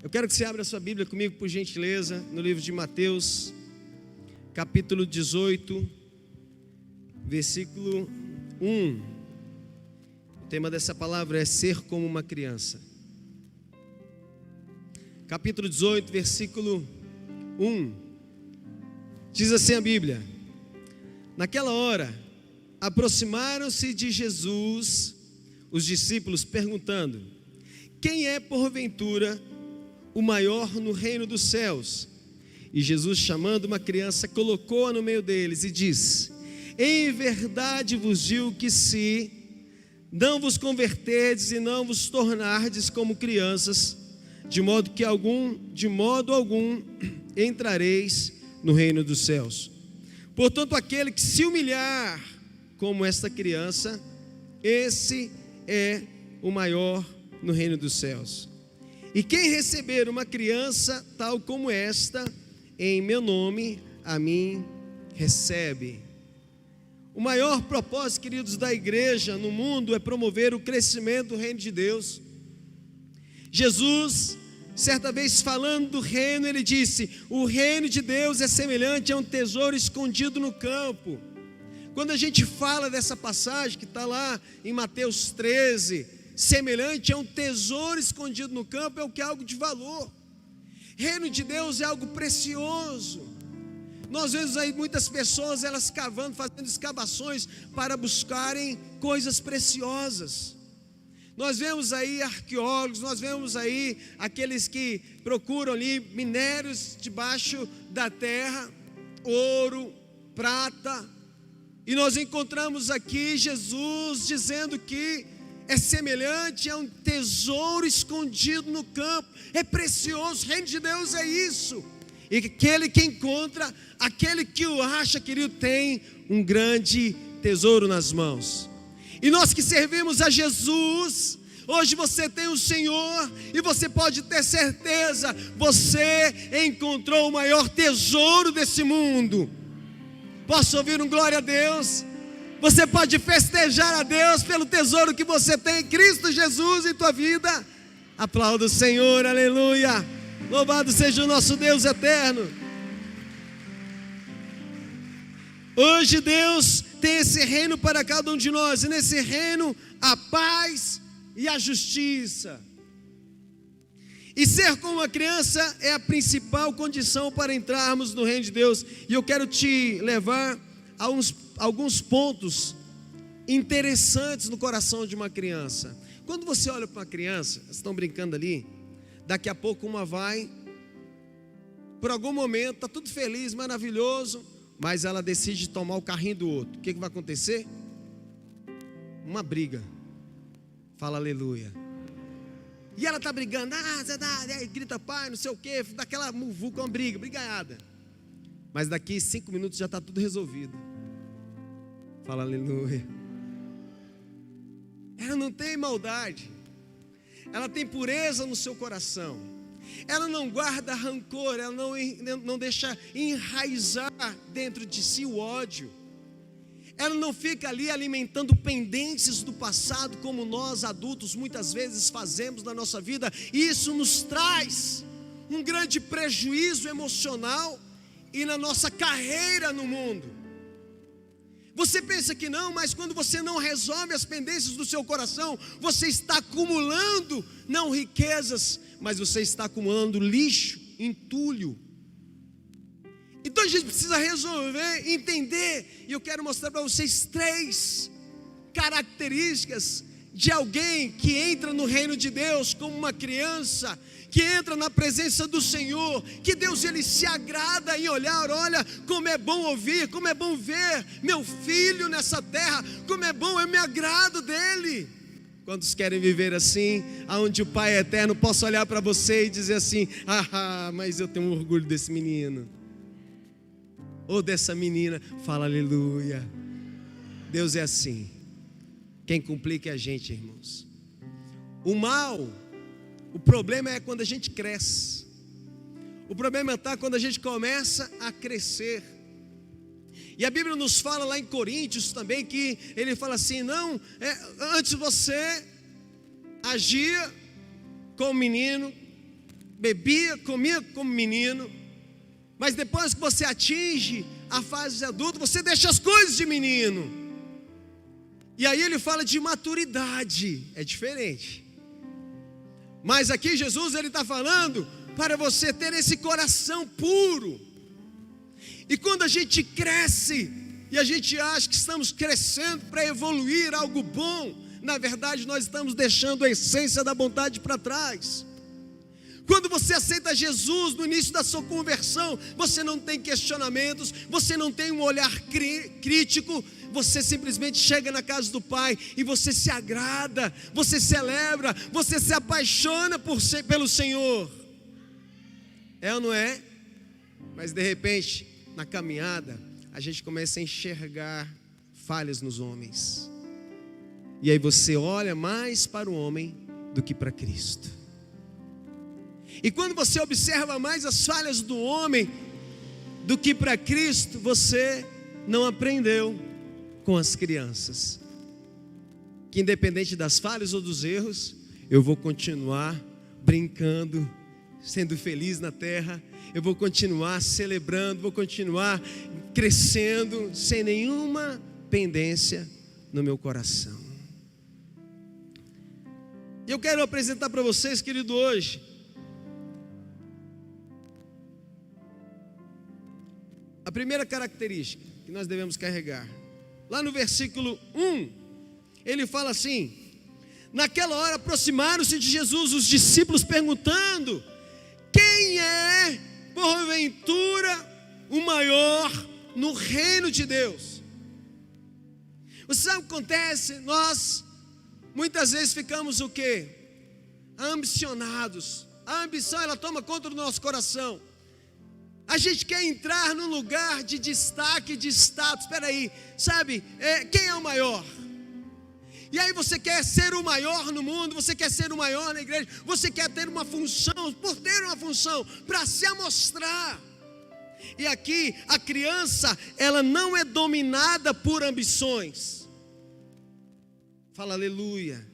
Eu quero que você abra a sua Bíblia comigo, por gentileza, no livro de Mateus, capítulo 18, versículo 1. O tema dessa palavra é ser como uma criança. Capítulo 18, versículo 1. Diz assim a Bíblia: naquela hora, aproximaram-se de Jesus os discípulos, perguntando: quem é porventura o maior no reino dos céus? E Jesus, chamando uma criança, colocou-a no meio deles e disse: em verdade vos digo que se não vos converterdes e não vos tornardes como crianças, de modo algum entrareis no reino dos céus. Portanto, aquele que se humilhar como esta criança, esse é o maior no reino dos céus. E quem receber uma criança tal como esta, em meu nome, a mim recebe. O maior propósito, queridos, da igreja no mundo é promover o crescimento do reino de Deus. Jesus, certa vez falando do reino, ele disse: o reino de Deus é semelhante a um tesouro escondido no campo. Quando a gente fala dessa passagem que está lá em Mateus 13, semelhante a um tesouro escondido no campo, é o que é algo de valor. Reino de Deus é algo precioso. Nós vemos aí muitas pessoas, elas cavando, fazendo escavações para buscarem coisas preciosas. Nós vemos aí arqueólogos, nós vemos aí aqueles que procuram ali minérios debaixo da terra, ouro, prata. E nós encontramos aqui Jesus dizendo que é semelhante a um tesouro escondido no campo. É precioso, o reino de Deus é isso. E aquele que encontra, aquele que o acha, querido, tem um grande tesouro nas mãos. E nós que servimos a Jesus, hoje você tem o Senhor, e você pode ter certeza, você encontrou o maior tesouro desse mundo. Posso ouvir um glória a Deus? Você pode festejar a Deus pelo tesouro que você tem em Cristo Jesus em tua vida. Aplauda o Senhor, aleluia. Louvado seja o nosso Deus eterno. Hoje Deus tem esse reino para cada um de nós, e nesse reino a paz e a justiça. E ser como uma criança é a principal condição para entrarmos no reino de Deus. E eu quero te levar a alguns pontos interessantes no coração de uma criança. Quando você olha para uma criança, vocês estão brincando ali, daqui a pouco uma vai, por algum momento, está tudo feliz, maravilhoso, mas ela decide tomar o carrinho do outro. O que vai acontecer? Uma briga. Fala aleluia. E ela está brigando, grita pai, não sei o que, daquela muvuca, uma briga, brigaiada. Mas daqui 5 minutos já está tudo resolvido. Fala aleluia. Ela não tem maldade, ela tem pureza no seu coração, ela não guarda rancor, ela não deixa enraizar dentro de si o ódio. Ela não fica ali alimentando pendências do passado, como nós adultos muitas vezes fazemos na nossa vida. E isso nos traz um grande prejuízo emocional e na nossa carreira no mundo. Você pensa que não, mas quando você não resolve as pendências do seu coração, você está acumulando não riquezas, mas você está acumulando lixo, entulho. Então a gente precisa resolver, entender, e eu quero mostrar para vocês 3 características de alguém que entra no reino de Deus como uma criança, que entra na presença do Senhor, que Deus ele se agrada em olhar. Olha como é bom ouvir, como é bom ver meu filho nessa terra, como é bom, eu me agrado dele. Quantos querem viver assim, aonde o Pai é eterno possa olhar para você e dizer assim: mas eu tenho um orgulho desse menino, ou dessa menina. Fala aleluia. Deus é assim. Quem complica é a gente, irmãos. O problema é quando a gente cresce. O problema está quando a gente começa a crescer. E a Bíblia nos fala lá em Coríntios também, que ele fala assim: antes você agia como menino, bebia, comia como menino, mas depois que você atinge a fase de adulto, você deixa as coisas de menino. E aí ele fala de maturidade, é diferente. Mas aqui Jesus ele está falando para você ter esse coração puro. E quando a gente cresce e a gente acha que estamos crescendo para evoluir algo bom, na verdade nós estamos deixando a essência da bondade para trás. Quando você aceita Jesus no início da sua conversão, você não tem questionamentos, você não tem um olhar crítico, você simplesmente chega na casa do Pai e você se agrada, você celebra, você se apaixona pelo Senhor. É ou não é? Mas de repente, na caminhada, a gente começa a enxergar falhas nos homens. E aí você olha mais para o homem do que para Cristo. E quando você observa mais as falhas do homem do que para Cristo, você não aprendeu com as crianças, que independente das falhas ou dos erros, eu vou continuar brincando, sendo feliz na terra, eu vou continuar celebrando, vou continuar crescendo, sem nenhuma pendência no meu coração. Eu quero apresentar para vocês, querido, hoje, a primeira característica que nós devemos carregar. Lá no versículo 1, ele fala assim: naquela hora aproximaram-se de Jesus os discípulos perguntando: quem é, porventura, o maior no reino de Deus? Você sabe o que acontece? Nós, muitas vezes ficamos o quê? Ambicionados. A ambição, ela toma conta do nosso coração. A gente quer entrar num lugar de destaque, de status. Espera aí, sabe, quem é o maior? E aí você quer ser o maior no mundo, você quer ser o maior na igreja, você quer ter uma função, por ter uma função, para se amostrar. E aqui, a criança, ela não é dominada por ambições. Fala aleluia.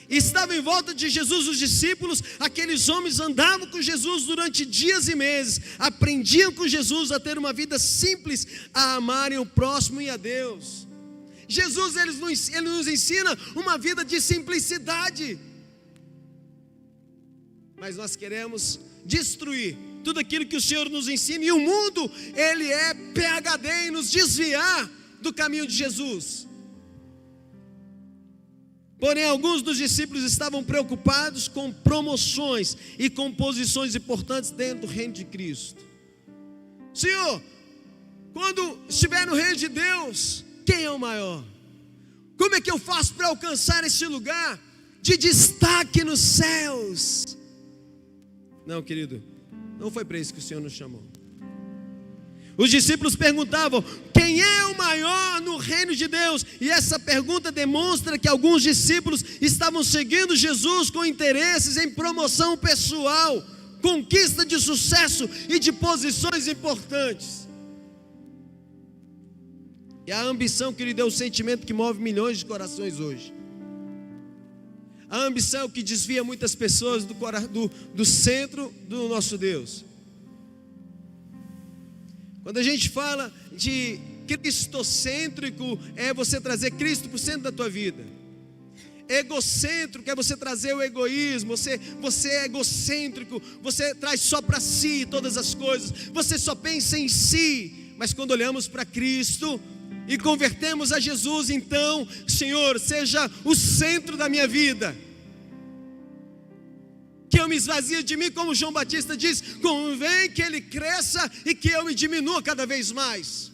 Estavam em volta de Jesus os discípulos, aqueles homens andavam com Jesus durante dias e meses, aprendiam com Jesus a ter uma vida simples, a amarem o próximo e a Deus. Jesus ele nos ensina uma vida de simplicidade, mas nós queremos destruir tudo aquilo que o Senhor nos ensina, e o mundo ele é PhD em nos desviar do caminho de Jesus. Porém, alguns dos discípulos estavam preocupados com promoções e com posições importantes dentro do reino de Cristo. Senhor, quando estiver no reino de Deus, quem é o maior? Como é que eu faço para alcançar esse lugar de destaque nos céus? Não, querido, não foi para isso que o Senhor nos chamou. Os discípulos perguntavam: quem é o maior no reino de Deus? E essa pergunta demonstra que alguns discípulos estavam seguindo Jesus com interesses em promoção pessoal, conquista de sucesso e de posições importantes. E a ambição, querido, é o sentimento que move milhões de corações hoje. A ambição que desvia muitas pessoas do centro do nosso Deus. Quando a gente fala de cristocêntrico, é você trazer Cristo para o centro da tua vida. Egocêntrico é você trazer o egoísmo, você é egocêntrico, você traz só para si todas as coisas, você só pensa em si. Mas quando olhamos para Cristo e convertemos a Jesus, então, Senhor, seja o centro da minha vida. Que eu me esvazie de mim, como João Batista diz, convém que ele cresça e que eu me diminua cada vez mais.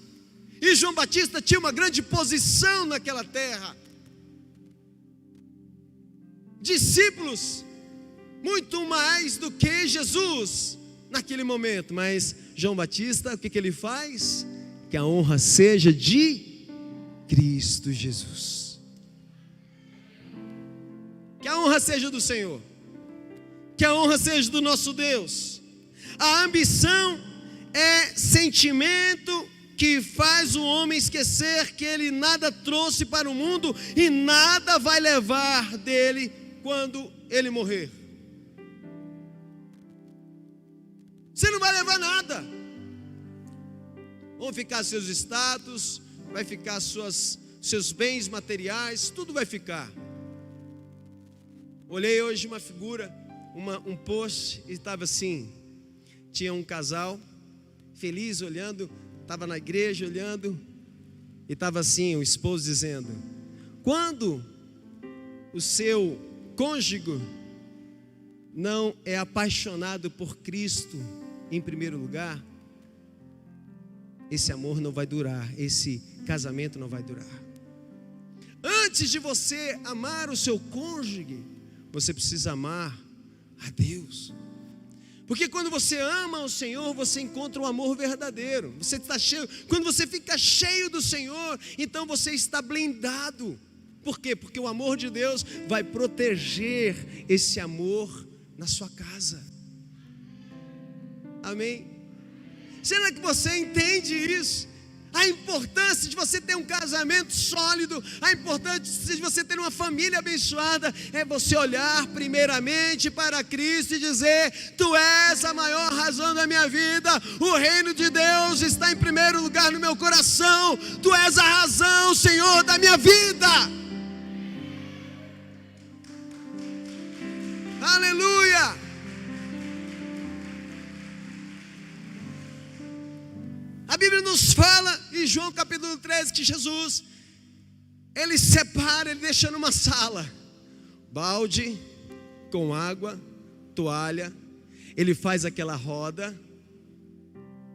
E João Batista tinha uma grande posição naquela terra. Discípulos, muito mais do que Jesus naquele momento. Mas João Batista, o que ele faz? Que a honra seja de Cristo Jesus. Que a honra seja do Senhor. Que a honra seja do nosso Deus. A ambição é sentimento que faz o homem esquecer que ele nada trouxe para o mundo e nada vai levar dele quando ele morrer. Você não vai levar nada. Vão ficar seus status, vai ficar seus bens materiais, tudo vai ficar. Olhei hoje uma figura, um post, e estava assim, tinha um casal, feliz olhando, estava na igreja olhando, e estava assim, o esposo dizendo: quando o seu cônjuge não é apaixonado por Cristo em primeiro lugar, esse amor não vai durar, esse casamento não vai durar. Antes de você amar o seu cônjuge, você precisa amar a Deus. Porque quando você ama o Senhor, você encontra um amor verdadeiro. Você está cheio. Quando você fica cheio do Senhor, então você está blindado. Por quê? Porque o amor de Deus vai proteger esse amor na sua casa. Amém? Será que você entende isso? A importância de você ter um casamento sólido, a importância de você ter uma família abençoada, é você olhar primeiramente para Cristo e dizer: Tu és a maior razão da minha vida, o reino de Deus está em primeiro lugar no meu coração, Tu és a razão, Senhor, da minha vida. Aleluia! A Bíblia nos fala em João capítulo 13 que Jesus, Ele separa, Ele deixa numa sala balde com água, toalha. Ele faz aquela roda,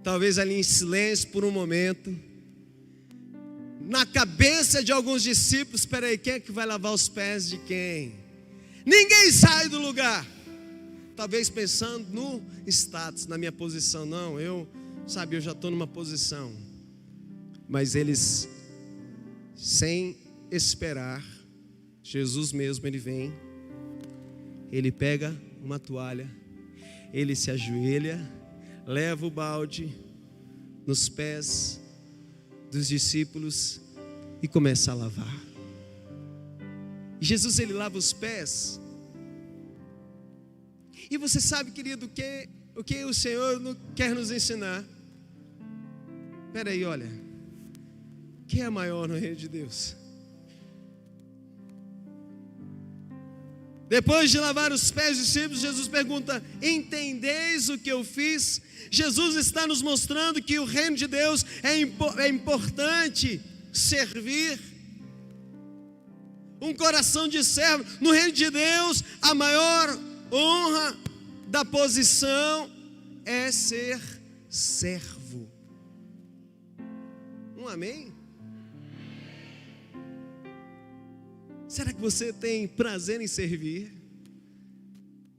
talvez ali em silêncio por um momento. Na cabeça de alguns discípulos: espera aí, quem é que vai lavar os pés de quem? Ninguém sai do lugar. Talvez pensando no status, na minha posição. Não, eu já estou numa posição. Mas eles, sem esperar, Jesus mesmo, Ele vem, Ele pega uma toalha, Ele se ajoelha, leva o balde nos pés dos discípulos e começa a lavar. E Jesus, Ele lava os pés. E você sabe, querido, o que o Senhor quer nos ensinar? Espera aí, olha. Quem é maior no reino de Deus? Depois de lavar os pés dos discípulos, Jesus pergunta: entendeis o que eu fiz? Jesus está nos mostrando que o reino de Deus é importante servir. Um coração de servo. No reino de Deus, a maior honra da posição é ser servo. Um amém? Será que você tem prazer em servir?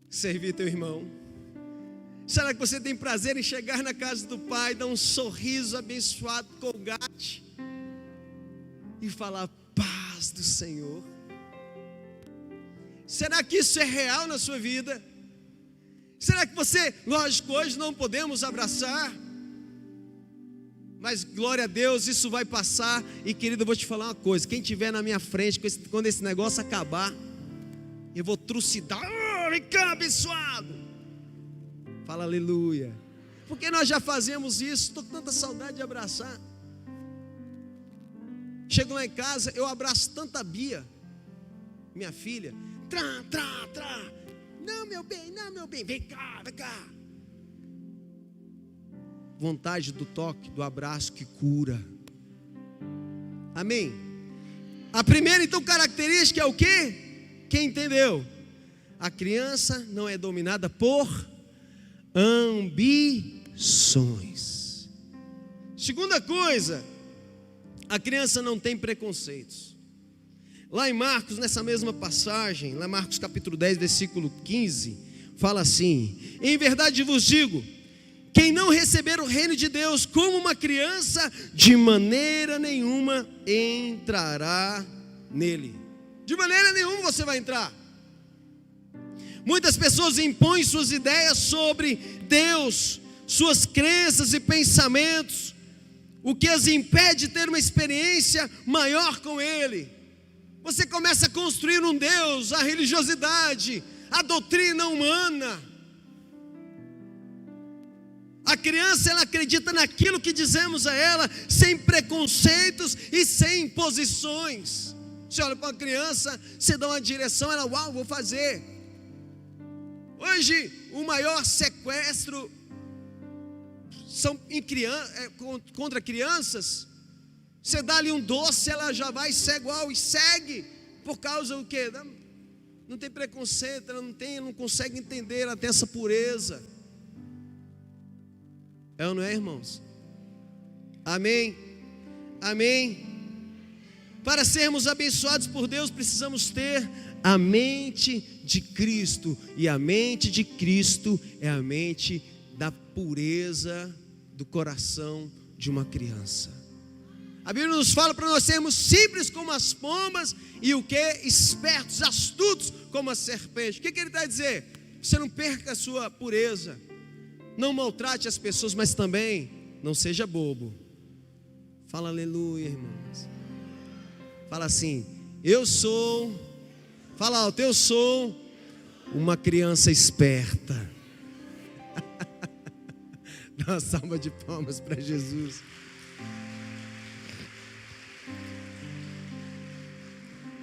Servir teu irmão? Será que você tem prazer em chegar na casa do Pai, dar um sorriso abençoado, colgate e falar: paz do Senhor? Será que isso é real na sua vida? Será que você, lógico, hoje não podemos abraçar, mas glória a Deus, isso vai passar. E querido, eu vou te falar uma coisa: quem estiver na minha frente, quando esse negócio acabar, eu vou trucidar. Vem cá, abençoado. Fala aleluia. Porque nós já fazemos isso. Estou com tanta saudade de abraçar. Chego lá em casa, eu abraço tanta Bia, minha filha. Trá. Não, meu bem, vem cá. Vontade do toque, do abraço que cura. Amém? A primeira, então, característica é o quê? Quem entendeu? A criança não é dominada por ambições. Segunda coisa, a criança não tem preconceitos. Lá em Marcos, nessa mesma passagem, lá em Marcos capítulo 10, versículo 15, fala assim: em verdade vos digo, quem não receber o reino de Deus como uma criança, de maneira nenhuma entrará nele. De maneira nenhuma você vai entrar. Muitas pessoas impõem suas ideias sobre Deus, suas crenças e pensamentos, o que as impede de ter uma experiência maior com Ele. Você começa a construir um Deus, a religiosidade, a doutrina humana. criança, ela acredita naquilo que dizemos a ela, sem preconceitos e sem imposições. Você olha para uma criança, você dá uma direção, ela, uau, vou fazer. Hoje, o maior sequestro são contra crianças. Você dá ali um doce, ela já vai segue, uau, e segue. Por causa do quê? Não tem preconceito, ela não consegue entender, ela tem essa pureza. É ou não é, irmãos? Amém? Amém? Para sermos abençoados por Deus, precisamos ter a mente de Cristo. E a mente de Cristo é a mente da pureza do coração de uma criança. A Bíblia nos fala para nós sermos simples como as pombas e o que? Espertos, astutos como a serpente. O que ele está a dizer? Você não perca a sua pureza. Não maltrate as pessoas, mas também não seja bobo. Fala aleluia, irmãos. Fala assim, fala alto, eu sou uma criança esperta. Dá uma salva de palmas para Jesus.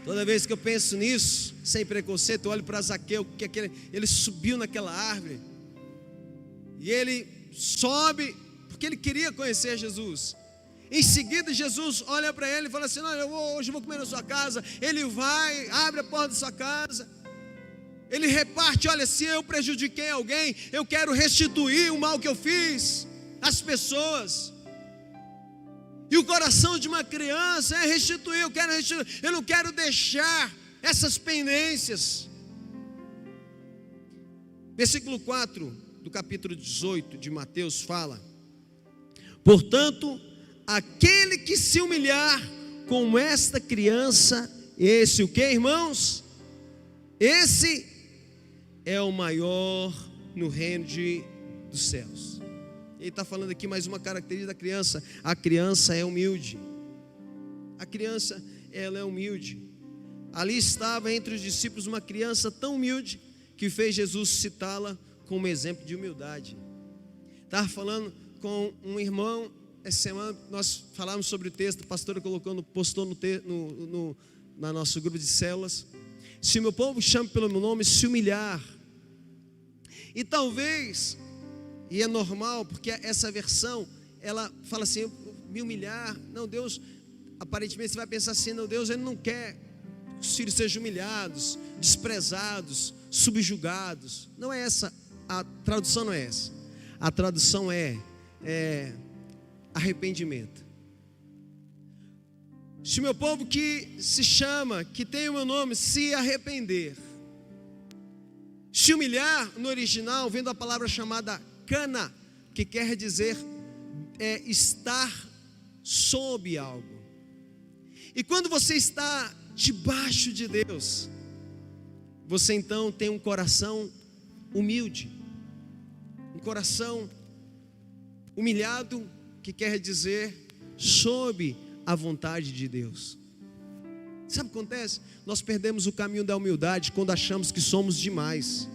Toda vez que eu penso nisso, sem preconceito, eu olho para Zaqueu, ele subiu naquela árvore, e ele sobe, porque ele queria conhecer Jesus. Em seguida Jesus olha para ele e fala assim, hoje eu vou comer na sua casa. Ele vai, abre a porta da sua casa, ele reparte, olha, se eu prejudiquei alguém, eu quero restituir o mal que eu fiz às pessoas. E o coração de uma criança é restituir, eu não quero deixar essas pendências. Versículo 4 do capítulo 18 de Mateus fala: portanto, aquele que se humilhar como esta criança, esse o que, irmãos? Esse é o maior no reino dos céus. Ele está falando aqui mais uma característica da criança. A criança é humilde. A criança, ela é humilde. Ali estava entre os discípulos uma criança tão humilde que fez Jesus citá-la como exemplo de humildade. Estava falando com um irmão essa semana, nós falamos sobre o texto, a pastora postou no nosso grupo de células. Se o meu povo chama pelo meu nome, se humilhar. E talvez, e é normal, porque essa versão, ela fala assim, me humilhar. Não, Deus, aparentemente você vai pensar assim, não, Deus, Ele não quer que os filhos sejam humilhados, desprezados, subjugados. Não é essa, a tradução não é essa. A tradução é arrependimento. Se o meu povo que se chama, que tem o meu nome, se arrepender, se humilhar, no original, vem da palavra chamada cana, que quer dizer estar sob algo. E quando você está debaixo de Deus, você então tem um coração humilde, um coração humilhado, que quer dizer sob a vontade de Deus. Sabe o que acontece? Nós perdemos o caminho da humildade quando achamos que somos demais.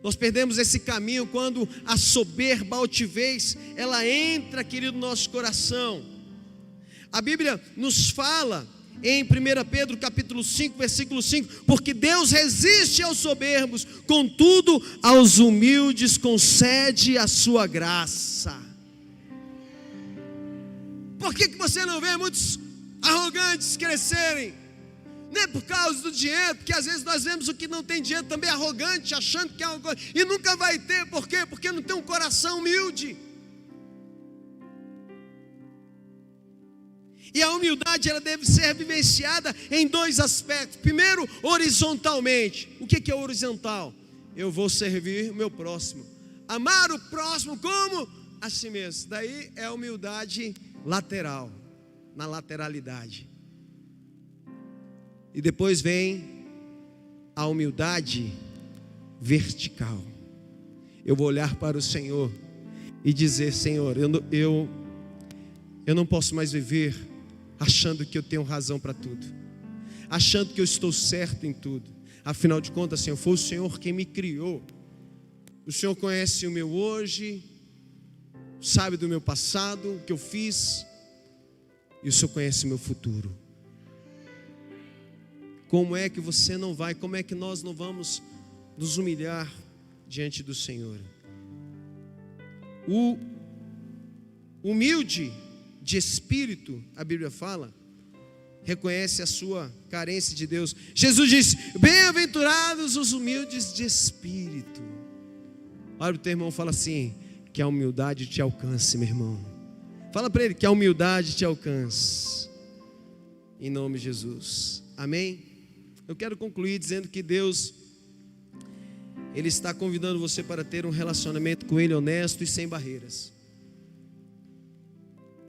Nós perdemos esse caminho quando a soberba, a altivez, ela entra, querido, no nosso coração. A Bíblia nos fala em 1 Pedro capítulo 5, versículo 5, porque Deus resiste aos soberbos, contudo aos humildes concede a sua graça. Por que você não vê muitos arrogantes crescerem? Não é por causa do dinheiro, porque às vezes nós vemos o que não tem dinheiro também arrogante, achando que é uma coisa, e nunca vai ter. Por quê? Porque não tem um coração humilde. E a humildade, ela deve ser vivenciada em dois aspectos. Primeiro, horizontalmente. O que é horizontal? Eu vou servir o meu próximo, amar o próximo como a si mesmo. Daí é a humildade lateral, na lateralidade. E depois vem a humildade vertical. Eu vou olhar para o Senhor e dizer: Senhor, eu não posso mais viver achando que eu tenho razão para tudo, achando que eu estou certo em tudo. Afinal de contas, Senhor, foi o Senhor quem me criou. O Senhor conhece o meu hoje, sabe do meu passado, o que eu fiz, e o Senhor conhece o meu futuro. Como é que você não vai, como é que nós não vamos nos humilhar diante do Senhor? O humilde de espírito, a Bíblia fala, reconhece a sua carência de Deus. Jesus disse: bem-aventurados os humildes de espírito. Olha para o teu irmão e fala assim: que a humildade te alcance, meu irmão. Fala para ele: que a humildade te alcance, em nome de Jesus, amém? Eu quero concluir dizendo que Deus, Ele está convidando você para ter um relacionamento com Ele honesto e sem barreiras.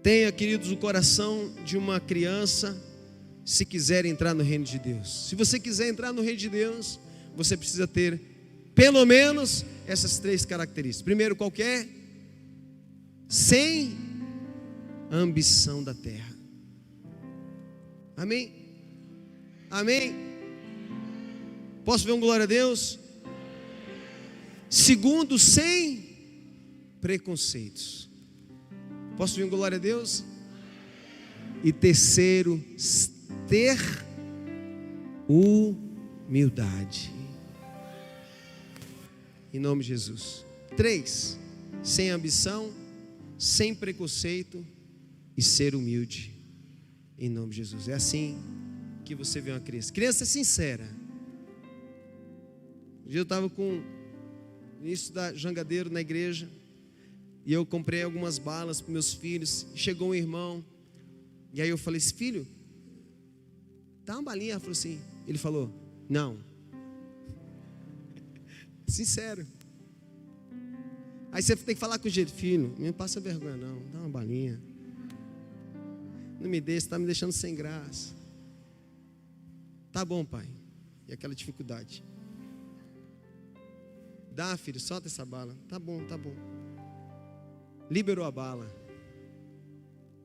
Tenha, queridos, o coração de uma criança, se quiser entrar no reino de Deus. Se você quiser entrar no reino de Deus, você precisa ter pelo menos essas 3 características. Primeiro, qualquer, sem ambição da terra. Amém? Amém? Posso ver um glória a Deus? Segundo, sem preconceitos. Posso ver um glória a Deus? E terceiro, ter humildade. Em nome de Jesus. 3, sem ambição, sem preconceito e ser humilde. Em nome de Jesus. É assim que você vê uma criança. Criança sincera. Um dia eu estava com o início da jangadeiro na igreja, e eu comprei algumas balas para meus filhos. Chegou um irmão, e aí eu falei: filho, dá uma balinha. Ele falou assim, ele falou: não. Sincero. Aí você tem que falar com o jeito: filho, não me passa vergonha não, dá uma balinha, não me deixe, está me deixando sem graça. Tá bom, pai. E aquela dificuldade: dá, filho, solta essa bala. Tá bom, tá bom. Liberou a bala.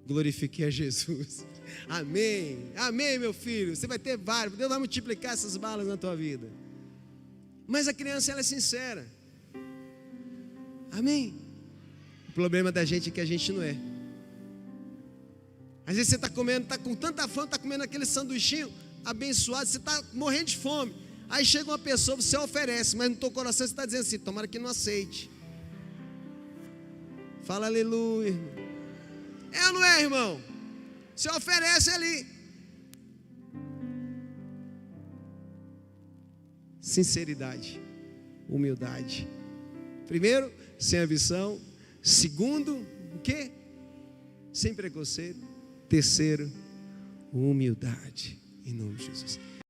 Glorifiquei a Jesus. Amém, amém, meu filho. Você vai ter vários, Deus vai multiplicar essas balas na tua vida. Mas a criança, ela é sincera. Amém. O problema da gente é que a gente não é. Às vezes você está comendo, está com tanta fome, está comendo aquele sanduichinho abençoado, você está morrendo de fome. Aí chega uma pessoa, você oferece, mas no teu coração você está dizendo assim: tomara que não aceite. Fala aleluia, irmão. É ou não é, irmão? Você oferece ali. Sinceridade, humildade. Primeiro, sem ambição. Segundo, o quê? Sem preconceito. Terceiro, humildade. Em nome de Jesus.